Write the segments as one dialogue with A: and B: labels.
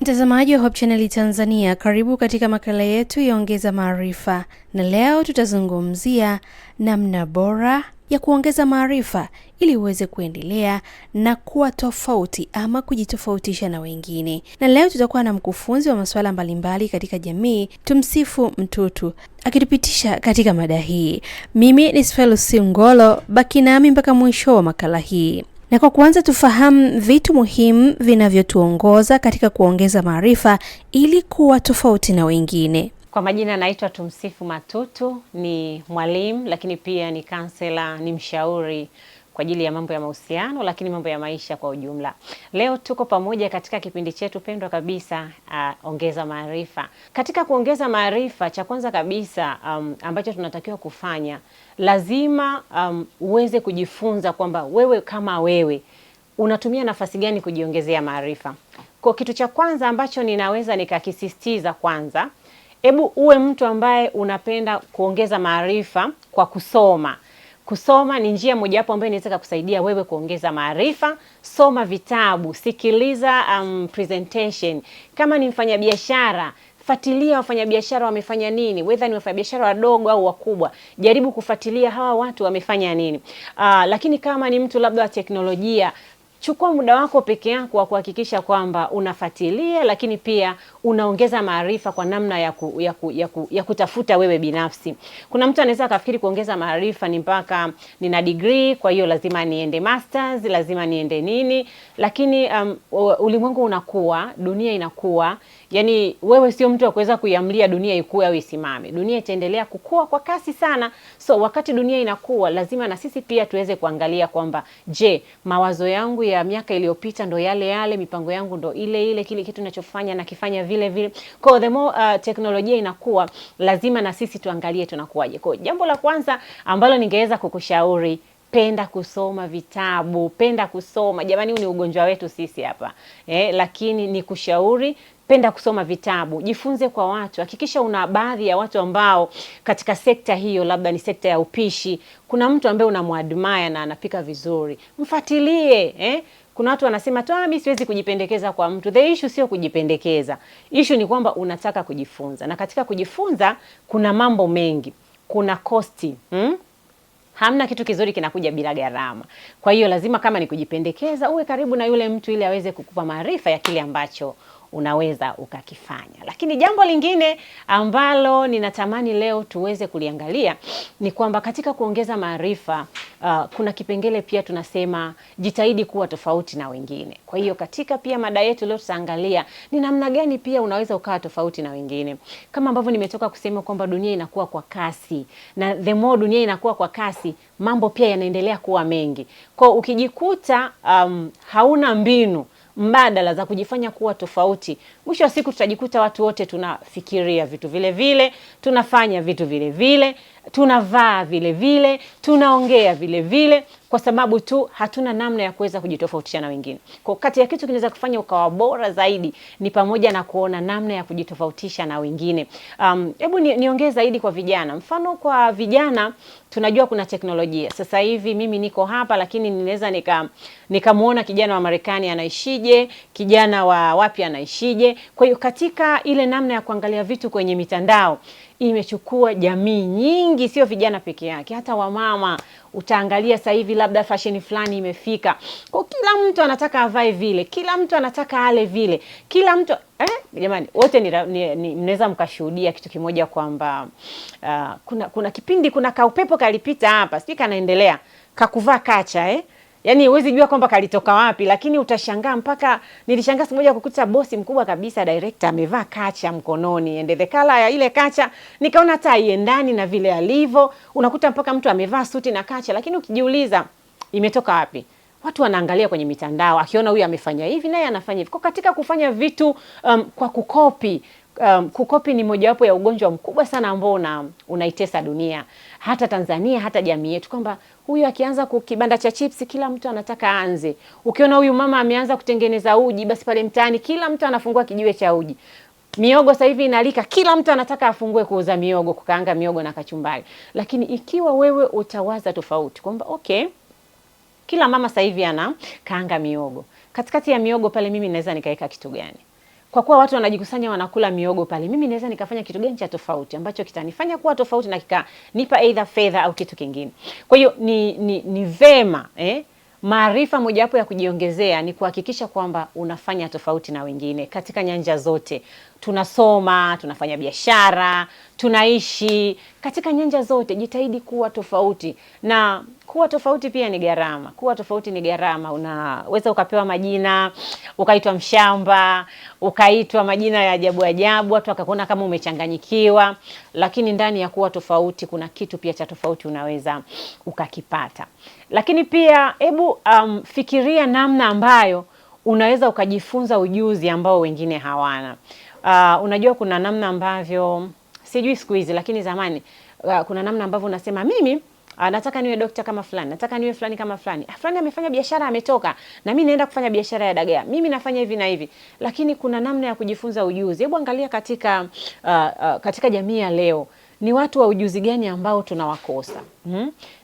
A: Mtazamaji wa Hope Channel Tanzania, karibu katika makala yetu ya Ongeza Maarifa, na leo tutazungumzia namna bora ya kuongeza maarifa ili uweze kuendelea na kuwa tofauti ama kujitofautisha na wengine. Na leo tutakuwa na mkufunzi wa masuala mbalimbali katika jamii, Tumsifu Mtutu, akitupitisha katika mada hii. Mimi ni Sfelusi Ngolo, baki nami mpaka mwisho wa makala hii. Na kwa kwanza tufahamu vitu muhimu vinavyotuongoza katika kuongeza maarifa ili kuwa tofauti na wengine.
B: Kwa majina naitwa Tumsifu Matutu, ni mwalimu lakini pia ni kansela, ni mshauri kwa ajili ya mambo ya mahusiano lakini mambo ya maisha kwa ujumla. Leo tuko pamoja katika kipindi chetu pendwa kabisa, ongeza maarifa. Katika kuongeza maarifa, cha kwanza kabisa ambacho tunatakiwa kufanya, lazima uweze kujifunza kwamba wewe kama wewe unatumia nafasi gani kujiongezea maarifa. Kwa kitu cha kwanza ambacho ninaweza nikakisisitiza, kwanza, hebu uwe mtu ambaye unapenda kuongeza maarifa kwa kusoma. Kusoma ni njia mojawapo ambayo inaweza kukusaidia wewe kuongeza maarifa. Soma vitabu, sikiliza presentation. Kama ni mfanyabiashara, fuatilia wafanyabiashara wamefanya nini, whether ni wafanyabiashara wadogo au wakubwa, jaribu kufuatilia hawa watu wamefanya nini. Lakini kama ni mtu labda wa teknolojia, chukua muda wako peke yako wa kuhakikisha kwamba unafuatilia, lakini pia unaongeza maarifa kwa namna ya kutafuta wewe binafsi. Kuna mtu anaweza akafikiri kuongeza maarifa ni mpaka nina degree, kwa hiyo lazima niende masters, lazima niende nini. Lakini ulimwengu unakuwa, dunia inakuwa. Yani wewe sio mtu wa kuweza kuiamlia dunia ikue au isimame. Dunia itaendelea kukua kwa kasi sana. So wakati dunia inakuwa, lazima na sisi pia tuweze kuangalia kwamba, je, mawazo yangu ya miaka iliyopita ndo yale yale, mipango yangu ndo ile ile, kile kitu ninachofanya na kifanya vile vile. Kwa the more teknolojia inakuwa, lazima na sisi tuangalie tunakuaje. Kwa jambo la kwanza ambalo ningeweza kukushauri, penda kusoma vitabu, penda kusoma. Jamani, huu ni ugonjwa wetu sisi hapa. Lakini ni kushauri, penda kusoma vitabu, jifunze kwa watu. Hakikisha una baadhi ya watu ambao katika sekta hiyo, labda ni sekta ya upishi, kuna mtu ambaye unamwadmire na anapika vizuri, mfuatilie. Kuna watu wanasema tu mimi siwezi kujipendekeza kwa mtu. The issue sio kujipendekeza. Issue ni kwamba unataka kujifunza. Na katika kujifunza kuna mambo mengi. Kuna costi. Hamna kitu kizuri kinakuja bila gharama. Kwa hiyo lazima kama ni kujipendekeza, uwe karibu na yule mtu ili aweze kukupa maarifa ya kile ambacho unaweza ukakifanya. Lakini jambo lingine ambalo ninatamani leo tuweze kuliangalia ni kwamba katika kuongeza maarifa, kuna kipengele pia tunasema jitahidi kuwa tofauti na wengine. Kwa hiyo katika pia mada yetu leo tutaangalia ni namna gani pia unaweza ukawa tofauti na wengine. Kama ambavyo nimetoka kusema kwamba dunia inakuwa kwa kasi, na the more dunia inakuwa kwa kasi, mambo pia yanaendelea kuwa mengi. Kwa ukijikuta hauna mbinu mbadala za kujifanya kuwa tofauti, mwisho wa siku tutajikuta watu wote tunafikiria vitu vile vile, tunafanya vitu vile vile, tunavaa vile vile, tunaongea vile vile, kwa sababu tu hatuna namna ya kuweza kujitofautisha na wengine. Kwa kati ya kitu kinaweza kufanya ukawa bora zaidi ni pamoja na kuona namna ya kujitofautisha na wengine. Hebu niongee zaidi kwa vijana. Mfano kwa vijana, tunajua kuna teknolojia. Sasa hivi mimi niko hapa, lakini ninaweza nikamuona kijana wa Marekani anaishije, kijana wa wapi anaishije. Kwa hiyo katika ile namna ya kuangalia vitu kwenye mitandao, imechukua jamii nyingi, sio vijana peke yake, hata wamama. Utaangalia sasa hivi labda fashion fulani imefika, kwa kila mtu anataka avae vile, kila mtu anataka ale vile, kila mtu jamani, wote mnaweza mkashuhudia kitu kimoja kwamba kuna kipindi kuna kaupepo kalipita hapa, sijui kanaendelea, kakuvaa kacha Yaani huwezi jua kwamba kalitoka wapi, lakini utashangaa. Mpaka nilishangaa siku moja kukuta bosi mkubwa kabisa, director, amevaa kacha mkononi, and the color ya ile kacha nikaona hata haiendani na vile alivyo. Unakuta mpaka mtu amevaa suti na kacha, lakini ukijiuliza imetoka wapi? Watu wanaangalia kwenye mitandao, akiona huyu amefanya hivi naye anafanya hivi. Kwa katika kufanya vitu kwa kukopi, kukopi ni mojawapo ya ugonjwa mkubwa sana ambao unaitesa dunia, hata Tanzania, hata jamii yetu, kwamba huyu akianza kukibanda cha chips kila mtu anataka aanze. Ukiona huyu mama ameanza kutengeneza uji, basi pale mtaani kila mtu anafungua kijiwe cha uji. Miogo sasa hivi inalika, kila mtu anataka afungue kuuza miogo, kukaanga miogo na kachumbari. Lakini ikiwa wewe utawaza tofauti kwamba okay, kila mama sasa hivi ana kaanga miogo, katikati ya miogo pale mimi naweza nikaweka kitu gani? kwa kuwa watu wanajikusanya wanakula miogo pale, mimi naweza nikafanya kitu gani cha tofauti ambacho kitanifanya kuwa tofauti na kikanipa either fedha au kitu kingine. Kwa hiyo ni vema maarifa mojawapo ya kujiongezea ni kuhakikisha kwamba unafanya tofauti na wengine katika nyanja zote. Tunasoma, tunafanya biashara, tunaishi katika nyanja zote. Jitahidi kuwa tofauti, na kuwa tofauti pia ni gharama. Kuwa tofauti ni gharama. Unaweza ukapewa majina, ukaitwa mshamba, ukaitwa majina ya ajabu ajabu, watu wakakuona kama umechanganyikiwa, lakini ndani ya kuwa tofauti kuna kitu pia cha tofauti unaweza ukakipata. Lakini pia hebu fikiria namna ambayo unaweza ukajifunza ujuzi ambao wengine hawana. Unajua kuna namna ambavyo sijui siku hizi, lakini zamani kuna namna ambavyo unasema mimi nataka niwe dokta kama fulani, nataka niwe fulani kama fulani. Fulani amefanya biashara ametoka, na mimi naenda kufanya biashara ya dagaa. Mimi nafanya hivi na hivi. Lakini kuna namna ya kujifunza ujuzi. Hebu angalia katika jamii ya leo, ni watu wa ujuzi gani ambao tunawakosa?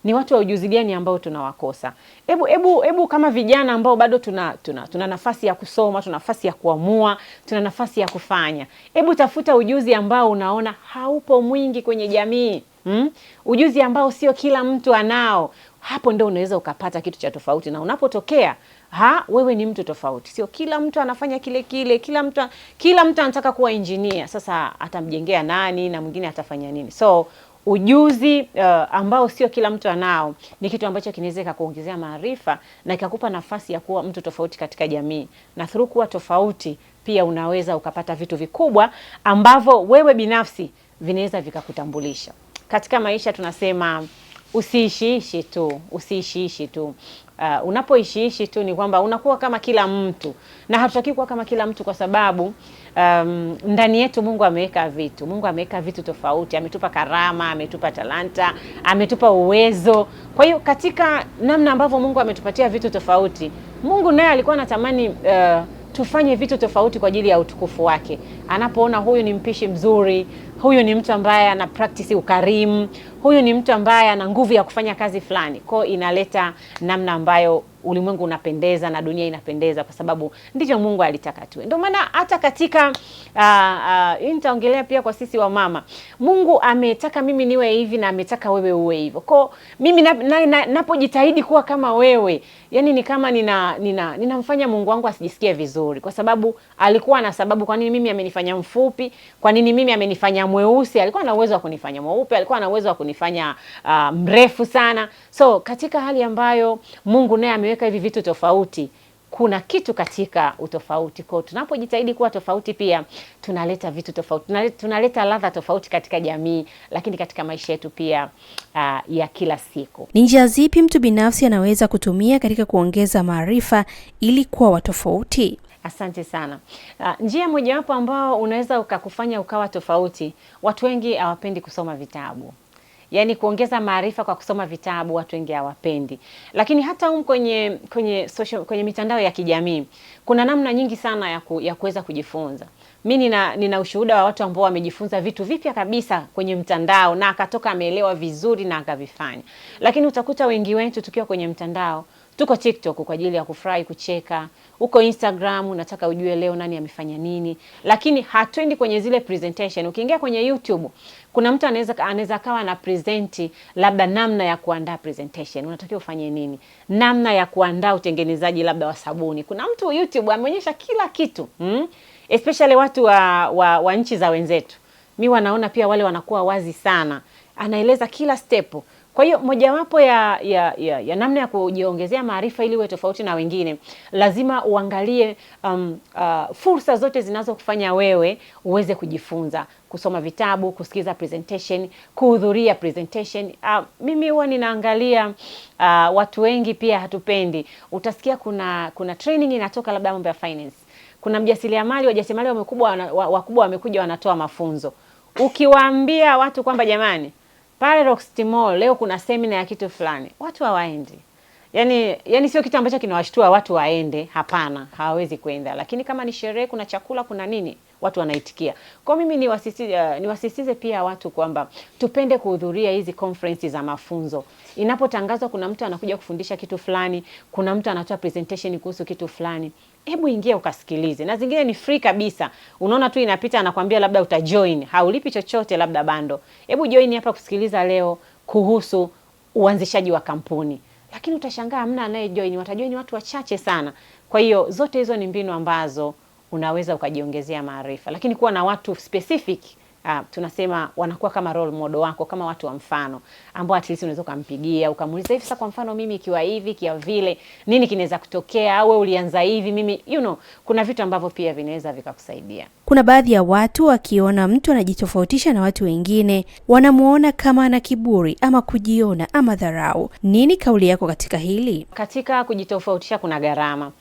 B: Ni watu wa ujuzi gani ambao tunawakosa? Hebu kama vijana ambao bado tuna nafasi ya kusoma, tuna nafasi ya kuamua, tuna nafasi ya kufanya. Hebu tafuta ujuzi ambao unaona haupo mwingi kwenye jamii. Ujuzi ambao sio kila mtu anao. Hapo ndio unaweza ukapata kitu cha tofauti, na unapotokea wewe ni mtu tofauti. Sio kila mtu anafanya kile, kila mtu anataka kuwa engineer. Sasa atamjengea nani na mwingine atafanya nini? So ujuzi ambao sio kila mtu anao ni kitu ambacho kinaweza kukuongezea maarifa na ikakupa nafasi ya kuwa mtu tofauti katika jamii. Na through kuwa tofauti pia unaweza ukapata vitu vikubwa ambavyo wewe binafsi vinaweza vikakutambulisha. Katika maisha tunasema usiishiishi tu. Unapoishiishi tu ni kwamba unakuwa kama kila mtu, na hatutaki kuwa kama kila mtu, kwa sababu ndani yetu Mungu ameweka vitu. Mungu ameweka vitu tofauti, ametupa karama, ametupa talanta, ametupa uwezo. Kwa hiyo katika namna ambavyo Mungu ametupatia vitu tofauti, Mungu naye alikuwa anatamani tufanye vitu tofauti kwa ajili ya utukufu wake. Anapoona huyu ni mpishi mzuri, huyu ni mtu ambaye ana practice ukarimu, huyu ni mtu ambaye ana nguvu ya kufanya kazi fulani, kwa inaleta namna ambayo ulimwengu unapendeza na dunia inapendeza, kwa sababu ndicho Mungu alitaka tuwe. Ndio maana hata katika nitaongelea pia kwa sisi wa mama, Mungu ametaka mimi niwe hivi na ametaka wewe uwe hivyo. Kwa mimi napojitahidi kuwa kama wewe, yani ni kama ninamfanya Mungu wangu asijisikie vizuri, kwa sababu alikuwa na sababu kwa nini mimi amenifanya mfupi, kwa nini mimi amenifanya mweusi. Alikuwa na uwezo wa kunifanya mweupe, alikuwa na uwezo wa kunifanya mrefu sana. So katika hali ambayo Mungu naye ameweka hivi vitu tofauti, kuna kitu katika utofauti. Kwa tunapojitahidi kuwa tofauti pia tunaleta vitu tofauti, tunaleta ladha tofauti katika jamii, lakini katika maisha yetu pia ya kila siku.
A: Ni njia zipi mtu binafsi anaweza kutumia katika kuongeza maarifa ili kuwa wa tofauti?
B: Asante sana. Njia mojawapo ambao unaweza ukakufanya ukawa tofauti, watu wengi hawapendi kusoma vitabu. Yaani kuongeza maarifa kwa kusoma vitabu watu wengi hawapendi. Lakini hata kwenye mitandao ya kijamii kuna namna nyingi sana ya kuweza kujifunza. Mimi nina ushuhuda wa watu ambao wamejifunza vitu vipya kabisa kwenye mtandao na akatoka ameelewa vizuri na akavifanya. Lakini utakuta wengi wetu tukiwa kwenye mtandao, tuko TikTok kwa ajili ya kufurahi, kucheka, uko Instagram unataka ujue leo nani amefanya nini, lakini hatuendi kwenye zile presentation. Ukiingia kwenye YouTube, kuna mtu anaweza kawa na presenti labda namna ya kuandaa presentation, unatakiwa ufanye nini, namna ya kuandaa utengenezaji labda wa sabuni. Kuna mtu YouTube ameonyesha kila kitu. Especially watu wa nchi za wenzetu. Mimi wanaona pia wale wanakuwa wazi sana. Anaeleza kila step. Kwa hiyo mojawapo ya namna ya kujiongezea maarifa ili uwe tofauti na wengine, lazima uangalie fursa zote zinazokufanya wewe uweze kujifunza, kusoma vitabu, kusikiza presentation, kuhudhuria presentation. Mimi huwa ninaangalia watu wengi pia hatupendi. Utasikia kuna training inatoka labda mambo ya finance. Kuna wajasiriamali wakubwa wamekuja wanatoa mafunzo. Ukiwaambia watu kwamba jamani, pale Rockcity Mall leo kuna semina ya kitu fulani, watu hawaendi. Yaani sio kitu ambacho kinawashtua watu waende, hapana, hawawezi kwenda. Lakini kama ni sherehe, kuna chakula, kuna nini, watu wanaitikia. Kwa mimi niwasisitize pia watu kwamba tupende kuhudhuria hizi conferences za mafunzo. Inapotangazwa kuna mtu anakuja kufundisha kitu fulani, kuna mtu anatoa presentation kuhusu kitu fulani, hebu ingia ukasikilize. Na zingine ni free kabisa. Unaona tu inapita anakuambia labda utajoin, haulipi chochote, labda bando. Hebu join hapa kusikiliza leo kuhusu uanzishaji wa kampuni. Lakini utashangaa hamna anayejoin, watajoin watu wachache sana. Kwa hiyo zote hizo ni mbinu ambazo unaweza ukajiongezea maarifa. Lakini kuwa na watu specific, tunasema wanakuwa kama role model wako, kama watu wa mfano ambao at least unaweza kumpigia ukamuuliza, hivi sasa kwa mfano mimi ikiwa hivi kia vile nini kinaweza kutokea, au wewe ulianza hivi, mimi kuna vitu ambavyo pia vinaweza vikakusaidia.
A: Kuna baadhi ya watu wakiona mtu anajitofautisha na watu wengine wanamuona kama ana kiburi ama kujiona ama dharau. Nini kauli yako katika hili?
B: Katika kujitofautisha kuna gharama.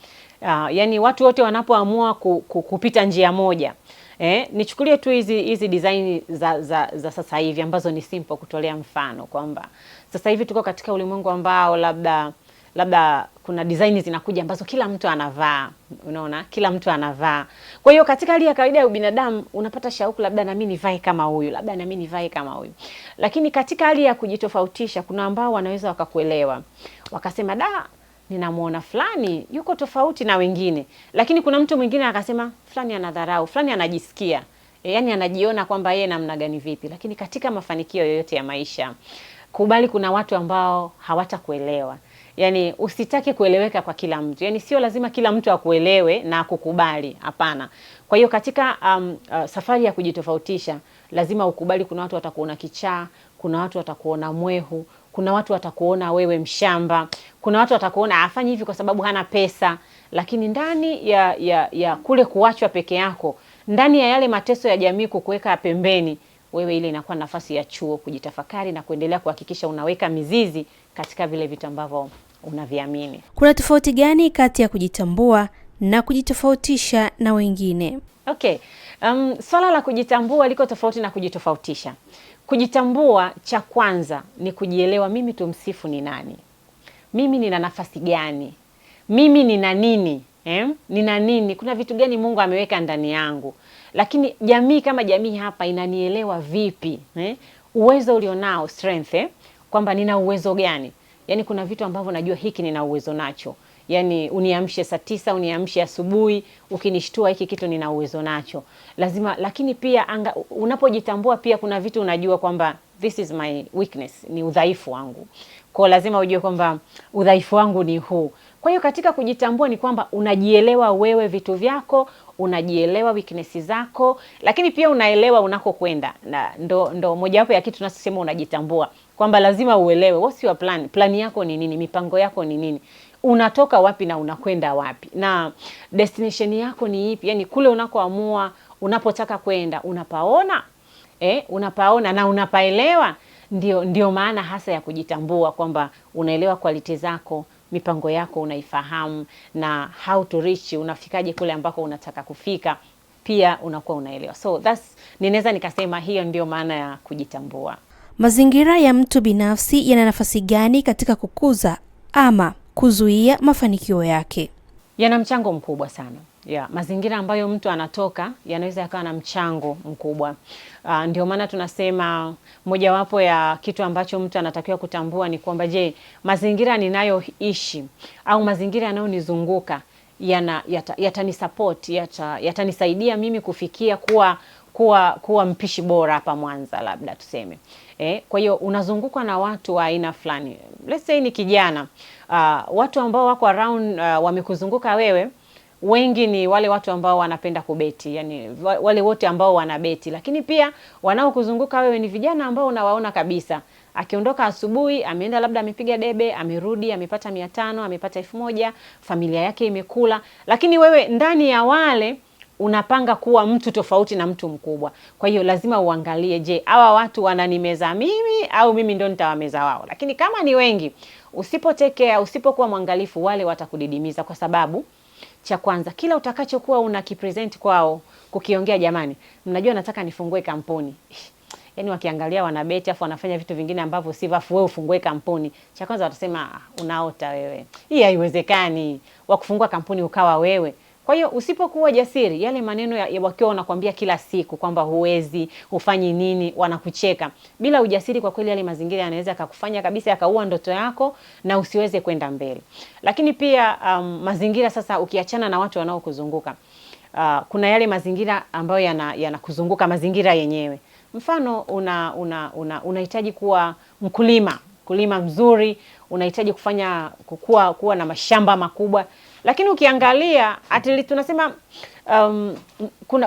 B: Yani watu wote wanapoamua kupita njia moja, nichukulie tu hizi design za sasa hivi ambazo ni simple, kutolea mfano kwamba sasa hivi tuko katika ulimwengu ambao labda kuna design zinakuja ambazo kila mtu anavaa, unaona, kila mtu anavaa. Kwa hiyo katika hali ya kawaida ya binadamu unapata shauku, labda na mimi nivae kama huyu, labda na mimi nivae kama huyu. Lakini katika hali ya kujitofautisha kuna ambao wanaweza wakakuelewa, wakasema ninamuona fulani yuko tofauti na wengine. Lakini kuna mtu mwingine akasema fulani anadharau, fulani anajisikia, yani anajiona kwamba yeye namna gani vipi. Lakini katika mafanikio yoyote ya maisha, kubali kuna watu ambao hawatakuelewa. Yani usitake kueleweka kwa kila mtu. Yani sio lazima kila mtu akuelewe na kukubali, hapana. Kwa hiyo katika safari ya kujitofautisha lazima ukubali kuna watu watakuona kichaa, kuna watu watakuona mwehu, kuna watu watakuona wewe mshamba, kuna watu watakuona afanyi hivi kwa sababu hana pesa. Lakini ndani ya kule kuachwa peke yako, ndani ya yale mateso ya jamii kukuweka pembeni, wewe ile inakuwa nafasi ya chuo kujitafakari na kuendelea kuhakikisha unaweka mizizi katika vile vitu ambavyo unaviamini.
A: Kuna tofauti gani kati ya kujitambua na kujitofautisha na wengine?
B: Okay. Swala la kujitambua liko tofauti na kujitofautisha. Kujitambua, cha kwanza ni kujielewa, mimi tumsifu ni nani? Mimi nina nafasi gani? Mimi nina nini? Nina nini? Kuna vitu gani Mungu ameweka ndani yangu? Lakini jamii kama jamii hapa inanielewa vipi? Uwezo ulionao, strength, kwamba nina uwezo gani? Yani kuna vitu ambavyo najua hiki nina uwezo nacho. Yani uniamshe saa 9, uniamshe asubuhi, ukinishtua hiki kitu nina uwezo nacho. Lazima, lakini pia unapojitambua pia kuna vitu unajua kwamba this is my weakness, ni udhaifu wangu. Kwa lazima ujue kwamba udhaifu wangu ni huu. Kwa hiyo katika kujitambua ni kwamba unajielewa wewe, vitu vyako, unajielewa weakness zako, lakini pia unaelewa unakokwenda. Na ndo mojawapo ya kitu tunasema unajitambua, kwamba lazima uelewe what's your plan. Plan yako ni nini? Mipango yako ni nini? Unatoka wapi na unakwenda wapi? Na destination yako ni ipi? Yani kule unakoamua, unapotaka kwenda, unapaona? Unapaona na unapaelewa? Ndio maana hasa ya kujitambua, kwamba unaelewa quality zako, mipango yako unaifahamu, na how to reach, unafikaje kule ambako unataka kufika, pia unakuwa unaelewa. So ninaweza nikasema hiyo ndio maana ya kujitambua.
A: Mazingira ya mtu binafsi yana nafasi gani katika kukuza ama kuzuia mafanikio yake?
B: Yana mchango mkubwa sana. Mazingira ambayo mtu anatoka yanaweza yakawa na mchango mkubwa. Ndio maana tunasema mojawapo ya kitu ambacho mtu anatakiwa kutambua ni kwamba, je, mazingira ninayoishi au mazingira yanayonizunguka yatanisupport, yatanisaidia mimi kufikia kuwa mpishi bora hapa Mwanza, labda tuseme. Kwa hiyo unazungukwa na watu wa aina fulani. Let's say ni kijana. Watu ambao wako around wamekuzunguka wewe, wengi ni wale watu ambao wanapenda kubeti, yani wale wote ambao wanabeti. Lakini pia wanaokuzunguka wewe ni vijana ambao unawaona kabisa, akiondoka asubuhi ameenda labda amepiga debe, amerudi amepata 500, amepata 1000, familia yake imekula. Lakini wewe ndani ya wale unapanga kuwa mtu tofauti na mtu mkubwa. Kwa hiyo lazima uangalie, je, hawa watu wananimeza mimi au mimi ndo nitawameza wao? Lakini kama ni wengi, usipotekea, usipokuwa mwangalifu, wale watakudidimiza. Kwa sababu cha kwanza, kila utakachokuwa unakipresent kwao, kukiongea, jamani, mnajua nataka nifungue kampuni, yani wakiangalia wanabeti afu wanafanya vitu vingine ambavyo si vafu, wewe ufungue kampuni, cha kwanza watasema unaota wewe, hii haiwezekani, wakufungua kampuni ukawa wewe. Kwa hiyo usipokuwa jasiri, yale maneno ya wakiwa wanakuambia kila siku kwamba huwezi, hufanyi nini, wanakucheka. Bila ujasiri kwa kweli yale mazingira yanaweza yakakufanya kabisa yakaua ndoto yako na usiweze kwenda mbele. Lakini pia mazingira sasa, ukiachana na watu wanaokuzunguka, kuna yale mazingira ambayo yanakuzunguka, mazingira yenyewe. Mfano unahitaji kuwa mkulima mzuri, unahitaji kuwa na mashamba makubwa, lakini ukiangalia tunasema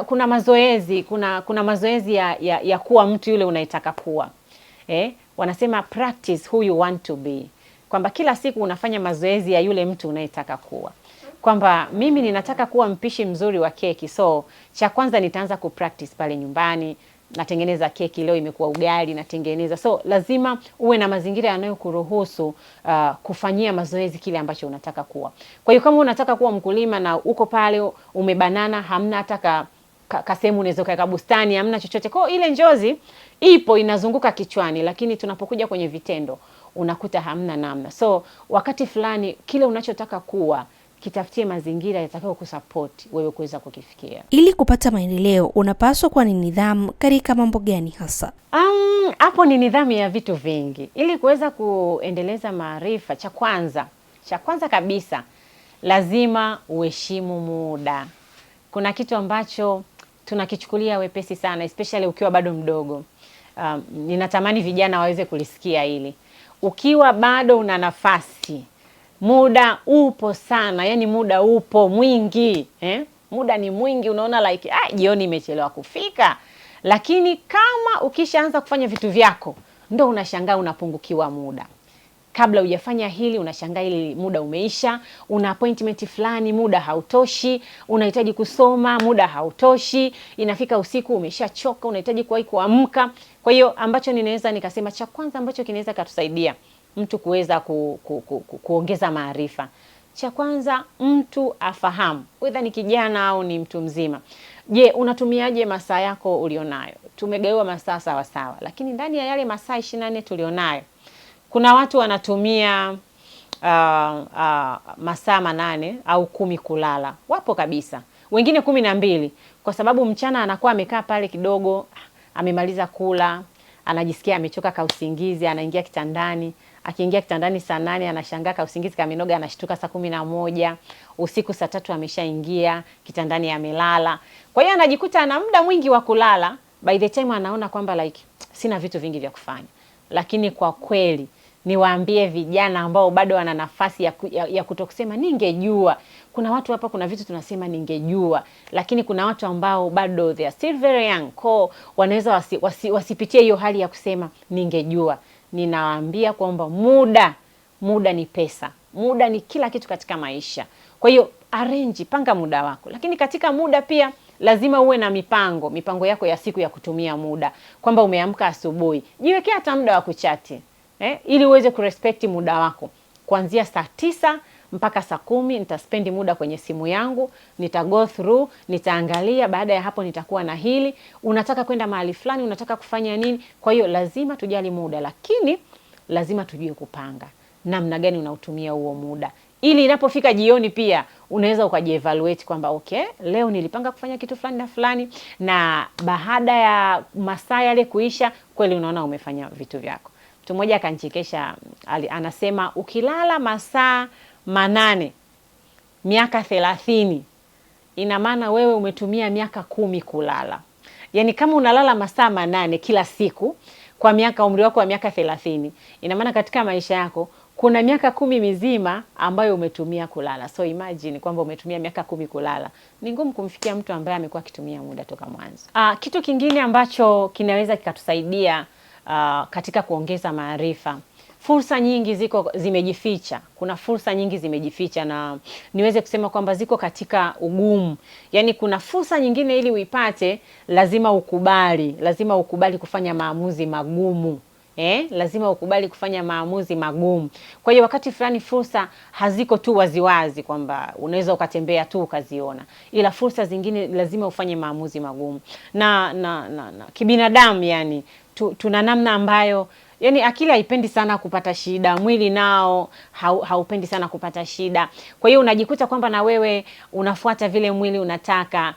B: kuna mazoezi, kuna mazoezi ya kuwa mtu yule unayetaka kuwa. Wanasema practice who you want to be, kwamba kila siku unafanya mazoezi ya yule mtu unayetaka kuwa. Kwamba mimi ninataka kuwa mpishi mzuri wa keki, so cha kwanza nitaanza kupractice pale nyumbani. Natengeneza keki, leo imekuwa ugali natengeneza. So lazima uwe na mazingira yanayokuruhusu kufanyia mazoezi kile ambacho unataka kuwa. Kwa hiyo kama unataka kuwa mkulima na uko pale umebanana, hamna hata kasehemu unaweza kuweka bustani, hamna chochote. Kwa ile njozi ipo inazunguka kichwani, lakini tunapokuja kwenye vitendo unakuta hamna namna. So wakati fulani kile unachotaka kuwa, kitafutie mazingira yatakao kusupport wewe kuweza kukifikia.
A: Ili kupata maendeleo unapaswa kuwa ni nidhamu katika mambo gani hasa?
B: Hapo ni nidhamu ya vitu vingi. Ili kuweza kuendeleza maarifa, cha kwanza kabisa lazima uheshimu muda. Kuna kitu ambacho tunakichukulia wepesi sana, especially ukiwa bado mdogo. Ninatamani vijana waweze kulisikia hili. Ukiwa bado una nafasi, muda upo sana, yani muda upo mwingi, muda ni mwingi, unaona like jioni imechelewa kufika. Lakini kama ukishaanza kufanya vitu vyako, ndo unashangaa unapungukiwa muda. Kabla hujafanya hili unashangaa hili muda umeisha, una appointment fulani muda hautoshi, unahitaji kusoma muda hautoshi, inafika usiku umeshachoka, unahitaji kuamka. Kwa hiyo ambacho ninaweza nikasema cha kwanza ambacho kinaweza kutusaidia mtu kuweza kuongeza maarifa. Cha kwanza mtu afahamu, whether ni kijana au ni mtu mzima. Je, unatumiaje masaa yako ulionayo? Tumegawiwa masaa sawa sawa, lakini ndani ya yale masaa 24 tulionayo, kuna watu wanatumia masaa 8 au 10 kulala. Wapo kabisa. Wengine 12, kwa sababu mchana anakuwa amekaa pale kidogo, amemaliza kula, anajisikia amechoka ka usingizi, anaingia kitandani. Akiingia kitandani saa 8 anashangaa ka usingizi kamenoga, anashtuka saa 11, usiku saa 3 ameshaingia kitandani amelala. Kwa hiyo anajikuta ana muda mwingi wa kulala, by the time anaona kwamba like sina vitu vingi vya kufanya. Lakini kwa kweli niwaambie vijana ambao bado wana nafasi ya kutokusema ningejua. Kuna watu hapa, kuna vitu tunasema ningejua, lakini kuna watu ambao bado they are still very young, kwa wanaweza wasipitie hiyo hali ya kusema ningejua. Ninawaambia kwamba muda ni pesa. Muda ni kila kitu katika maisha. Kwa hiyo panga muda wako. Lakini katika muda pia lazima uwe na mipango yako ya siku ya kutumia muda. Kwamba umeamka asubuhi, jiwekea hata muda wa kuchati, ili uweze kurespect muda wako. Kuanzia saa 9 mpaka saa 10 nitaspendi muda kwenye simu yangu, go through, nitaangalia, baada ya hapo nitakuwa na hili. Unataka kwenda mahali fulani, unataka kufanya nini? Kwa hiyo lazima tujali muda, lakini lazima tujue kupanga namna gani unautumia huo muda. Ili inapofika jioni pia unaweza ukajievaluate kwamba okay, leo nilipanga kufanya kitu fulani na fulani, na baada ya masaa yale kuisha, kweli unaona umefanya vitu vyako. Mtu mmoja akanichekesha, anasema ukilala masaa 8 miaka 30, ina maana wewe umetumia miaka 10 kulala. Yani kama unalala masaa 8 kila siku kwa umri wako wa miaka 30, ina maana katika maisha yako kuna miaka 10 mizima ambayo umetumia kulala. So imagine kwamba umetumia miaka 10 kulala. Ni ngumu kumfikia mtu ambaye amekuwa akitumia muda toka mwanzo. Kitu kingine ambacho kinaweza kikatusaidia katika kuongeza maarifa, fursa nyingi zimejificha. Kuna fursa nyingi zimejificha, na niweze kusema kwamba ziko katika ugumu. Yani kuna fursa nyingine ili uipate lazima ukubali kufanya maamuzi magumu. Lazima ukubali kufanya maamuzi magumu. Kwa hiyo wakati fulani fursa haziko tu waziwazi kwamba unaweza ukatembea tu ukaziona, ila fursa zingine lazima ufanye maamuzi magumu. Na kibinadamu yani tuna namna ambayo yani akili haipendi sana kupata shida, mwili nao haupendi sana kupata shida. Kwa hiyo unajikuta kwamba na wewe unafuata vile mwili unataka,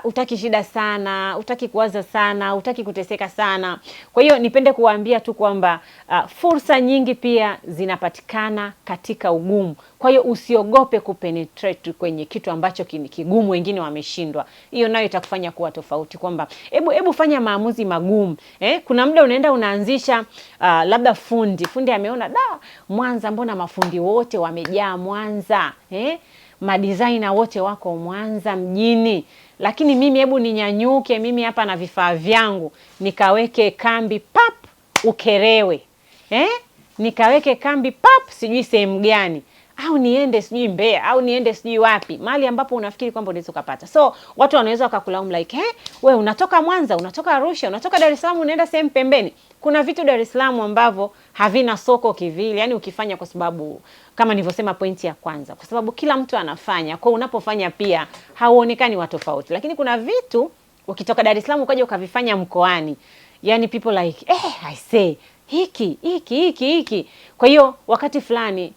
B: utaki shida sana, utaki kuwaza sana, utaki kuteseka sana. Kwa hiyo nipende kuwaambia tu kwamba fursa nyingi pia zinapatikana katika ugumu. Kwa hiyo usiogope kupenetrate kwenye kitu ambacho kigumu wengine wameshindwa. Hiyo nayo itakufanya kuwa tofauti, kwamba hebu fanya maamuzi magumu. Kuna muda unaenda unaanzisha labda fundi ameona Mwanza mbona mafundi wote wamejaa Mwanza, madesigner wote wako Mwanza mjini, lakini mimi hebu ninyanyuke mimi hapa na vifaa vyangu nikaweke kambi pap Ukerewe, nikaweke kambi pap sijui sehemu gani, au niende sijui Mbeya, au niende sijui wapi, mahali ambapo unafikiri kwamba unaweza kupata. So watu wanaweza wakakulaumu like, wewe unatoka Mwanza, unatoka Arusha, unatoka Dar es Salaam, unaenda sehemu pembeni. Kuna vitu Dar es Salaam ambavyo havina soko kivile, yani ukifanya, kwa sababu kama nilivyosema pointi ya kwanza, kwa sababu kila mtu anafanya, kwa unapofanya pia hauonekani wa tofauti. Lakini kuna vitu ukitoka Dar es Salaam ukaja ukavifanya mkoani, yani people like I say hiki. Kwa hiyo wakati fulani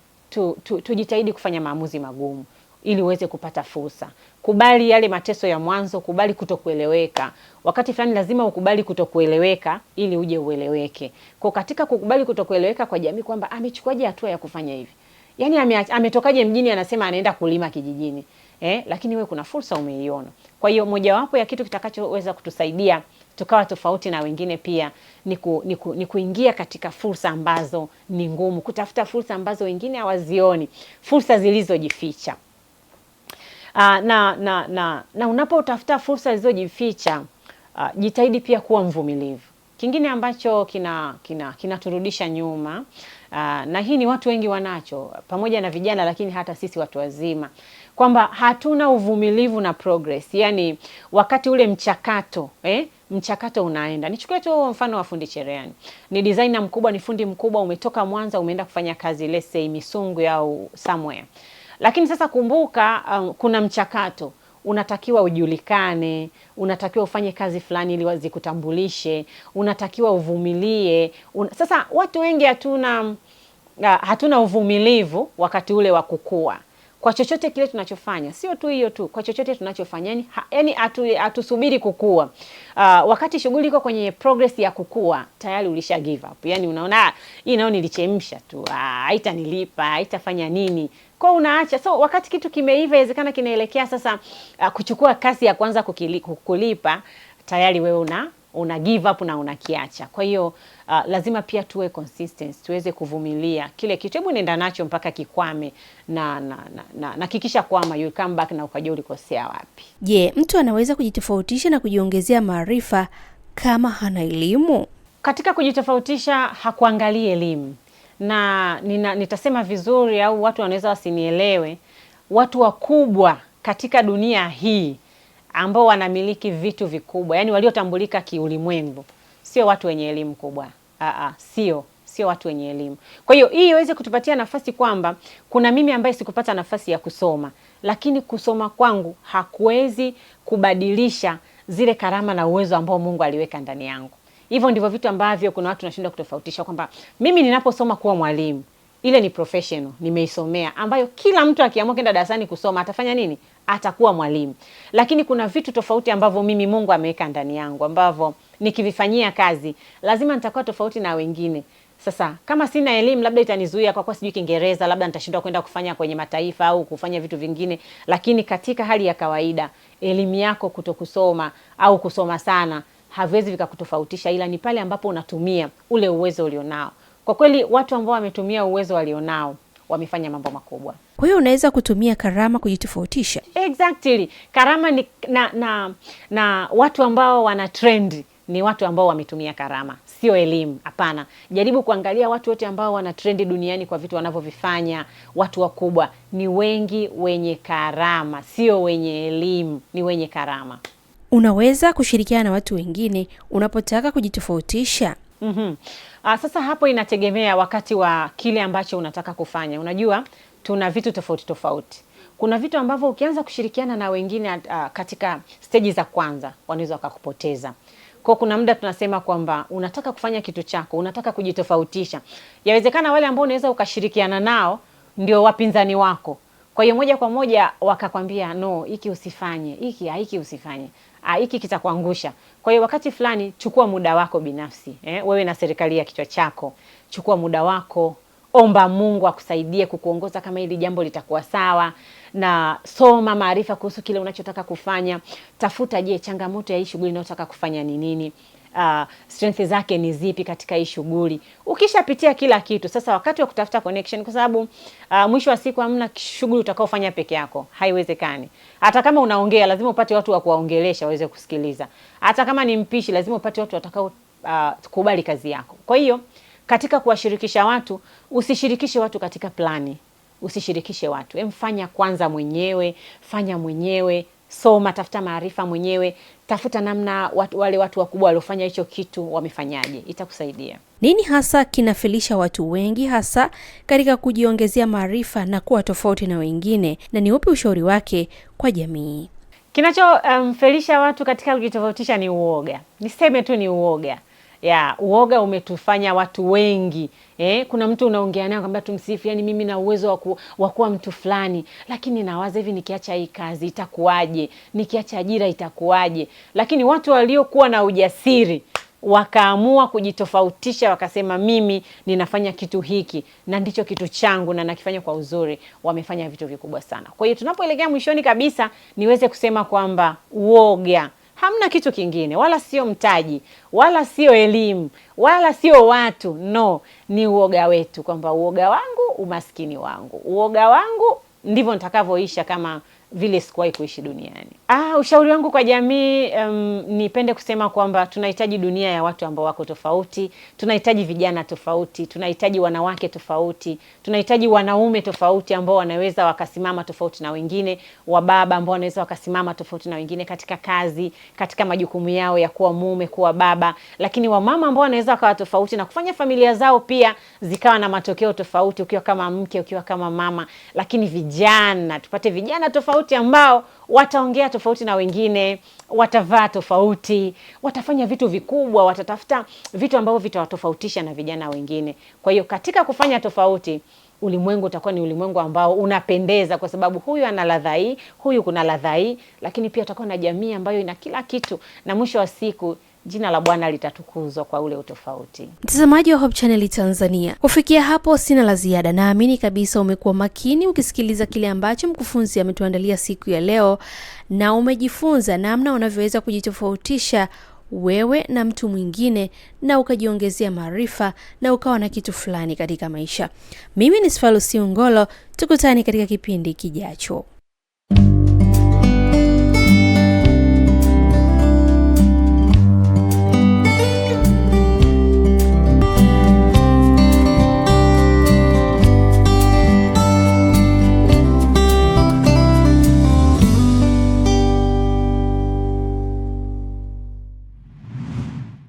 B: tujitahidi kufanya maamuzi magumu ili uweze kupata fursa. Kubali yale mateso ya mwanzo, kubali kutokueleweka. Wakati fulani lazima ukubali kutokueleweka ili uje ueleweke. Kwa katika kukubali kutokueleweka kwa jamii, kwamba amechukuaje hatua ya kufanya hivi? Yaani ametokaje mjini anasema anaenda kulima kijijini. Lakini wewe kuna fursa umeiona. Kwa hiyo mojawapo ya kitu kitakachoweza kutusaidia tukawa tofauti na wengine pia ni kuingia katika fursa ambazo ni ngumu, kutafuta fursa ambazo wengine hawazioni, fursa zilizojificha. Na unapotafuta fursa zilizojificha, jitahidi pia kuwa mvumilivu. Kingine ambacho kinaturudisha nyuma, na hii ni watu wengi wanacho, pamoja na vijana, lakini hata sisi watu wazima, kwamba hatuna uvumilivu na progress. Yani wakati ule mchakato unaenda. Nichukue tu mfano wa fundi cherehani. Ni designer mkubwa, ni fundi mkubwa, umetoka Mwanza umeenda kufanya kazi let's say Misungwi au somewhere. Lakini sasa kumbuka, kuna mchakato. Unatakiwa ujulikane, unatakiwa ufanye kazi fulani ili wazikutambulishe, unatakiwa uvumilie. Sasa watu wengi hatuna uvumilivu wakati ule wa kukua. Kwa chochote kile tunachofanya, sio tu hiyo tu, kwa chochote tunachofanya, yani hatusubiri kukua. Wakati shughuli iko kwenye progress ya kukua, tayari ulisha give up. Yani unaona hii nao nilichemsha tu, haitanilipa, haitafanya nini. Kwa unaacha. So wakati kitu kimeiva, inawezekana kinaelekea sasa kuchukua kasi ya kwanza kukulipa, tayari wewe una give up na unakiacha. Kwa hiyo lazima pia tuwe consistent, tuweze kuvumilia kile kitu. Hebu nenda nacho mpaka kikwame, na kikisha kwama you come back na ukajua ulikosea wapi.
A: Je, mtu anaweza kujitofautisha na kujiongezea maarifa kama hana elimu?
B: Katika kujitofautisha hakuangalii elimu. Na nitasema vizuri, au watu wanaweza wasinielewe, watu wakubwa katika dunia hii ambao wanamiliki vitu vikubwa, yani waliotambulika kiulimwengu, sio watu wenye elimu kubwa. Sio watu wenye elimu. Kwa hiyo hii iweze kutupatia nafasi kwamba kuna mimi ambaye sikupata nafasi ya kusoma, lakini kusoma kwangu hakuwezi kubadilisha zile karama na uwezo ambao Mungu aliweka ndani yangu. Hivyo ndivyo vitu ambavyo kuna watu tunashindwa kutofautisha, kwamba mimi ninaposoma kuwa mwalimu, ile ni professional, nimeisomea, ambayo kila mtu akiamua kwenda darasani kusoma atafanya nini? Atakuwa mwalimu. Lakini kuna vitu tofauti ambavyo mimi Mungu ameweka ndani yangu, ambavyo nikivifanyia kazi lazima nitakuwa tofauti na wengine. Sasa kama sina elimu, labda itanizuia kwa sijui Kiingereza, labda nitashindwa kwenda kufanya kwenye mataifa au kufanya vitu vingine. Lakini katika hali ya kawaida, elimu yako kutokusoma au kusoma sana haviwezi vikakutofautisha, ila ni pale ambapo unatumia ule uwezo ulionao. Kwa kweli watu ambao wametumia uwezo walionao wamefanya mambo makubwa.
A: Kwa hiyo unaweza kutumia karama kujitofautisha.
B: Exactly. Karama ni na watu ambao wana trend ni watu ambao wametumia karama, sio elimu. Hapana. Jaribu kuangalia watu wote ambao wana trend duniani kwa vitu wanavyovifanya, watu wakubwa ni wengi wenye karama, sio wenye elimu, ni wenye karama.
A: Unaweza kushirikiana na watu wengine unapotaka kujitofautisha.
B: Sasa hapo inategemea wakati wa kile ambacho unataka kufanya. Unajua tuna vitu tofauti tofauti. kuna vitu ambavyo ukianza kushirikiana na wengine katika stage za kwanza wanaweza wakakupoteza. Kwa kuna muda tunasema kwamba unataka kufanya kitu chako, unataka kujitofautisha. Yawezekana wale ambao unaweza ukashirikiana nao ndio wapinzani wako. Kwa hiyo moja kwa moja wakakwambia no, hiki usifanye, hiki usifanye. Hiki kitakuangusha. Kwa hiyo wakati fulani chukua muda wako binafsi, wewe na serikali ya kichwa chako. Chukua muda wako, omba Mungu akusaidie kukuongoza kama hili jambo litakuwa sawa, na soma maarifa kuhusu kile unachotaka kufanya. Tafuta, je, changamoto ya hii shughuli unayotaka kufanya ni nini? Strength zake ni zipi katika hii shughuli? Ukishapitia kila kitu, sasa wakati wa kutafuta connection, kwa sababu mwisho wa siku hamna shughuli utakaofanya peke yako, haiwezekani. Hata kama unaongea lazima upate watu wa kuwaongelesha waweze kusikiliza. Hata kama ni mpishi lazima upate watu watakao kubali kazi yako. Kwa hiyo katika kuwashirikisha watu, usishirikishe watu katika plani. Usishirikishe watu. Mfanya kwanza mwenyewe, fanya mwenyewe, soma, tafuta maarifa mwenyewe, tafuta namna wale watu wakubwa waliofanya hicho kitu wamefanyaje. Itakusaidia.
A: Nini hasa kinafelisha watu wengi hasa katika kujiongezea maarifa na kuwa tofauti na wengine, na ni upi ushauri wake kwa jamii?
B: Kinachofelisha watu katika kujitofautisha ni uoga. Niseme tu ni uoga. Uoga umetufanya watu wengi. Kuna mtu unaongea naye kwamba tumsifu, yani mimi na uwezo wa kuwa mtu fulani, lakini nawaza hivi, nikiacha hii kazi itakuwaje? Nikiacha ajira itakuwaje? Lakini watu waliokuwa na ujasiri wakaamua kujitofautisha, wakasema mimi ninafanya kitu hiki na ndicho kitu changu na nakifanya kwa uzuri, wamefanya vitu vikubwa sana. Kwa hiyo tunapoelekea mwishoni kabisa, niweze kusema kwamba uoga hamna kitu kingine, wala sio mtaji, wala sio elimu, wala sio watu. No, ni uoga wetu, kwamba uoga wangu umaskini wangu. Uoga wangu ndivyo nitakavyoisha kama vile sikuwahi kuishi duniani. Ushauri wangu kwa jamii, nipende kusema kwamba tunahitaji dunia ya watu ambao wako tofauti, tunahitaji vijana tofauti, tunahitaji wanawake tofauti, tunahitaji wanaume tofauti ambao wanaweza wakasimama tofauti na wengine, wababa ambao wanaweza wakasimama tofauti na wengine katika kazi, katika majukumu yao ya kuwa mume, kuwa baba, lakini wamama ambao wanaweza wakawa tofauti na kufanya familia zao pia zikawa na matokeo tofauti, ukiwa kama mke, ukiwa kama mama. Lakini vijana, tupate vijana tofauti ambao wataongea tofauti na wengine, watavaa tofauti, watafanya vitu vikubwa, watatafuta vitu ambavyo vitawatofautisha na vijana wengine. Kwa hiyo katika kufanya tofauti, ulimwengu utakuwa ni ulimwengu ambao unapendeza, kwa sababu huyu ana ladha hii, huyu kuna ladha hii, lakini pia utakuwa na jamii ambayo ina kila kitu, na mwisho wa siku jina la Bwana litatukuzwa kwa ule utofauti.
A: Mtazamaji wa Hope Channel Tanzania, kufikia hapo sina la ziada. Naamini kabisa umekuwa makini ukisikiliza kile ambacho mkufunzi ametuandalia siku ya leo, na umejifunza namna unavyoweza kujitofautisha wewe na mtu mwingine, na ukajiongezea maarifa na ukawa na kitu fulani katika maisha. Mimi ni Sfalusi Ngolo, tukutane katika kipindi kijacho.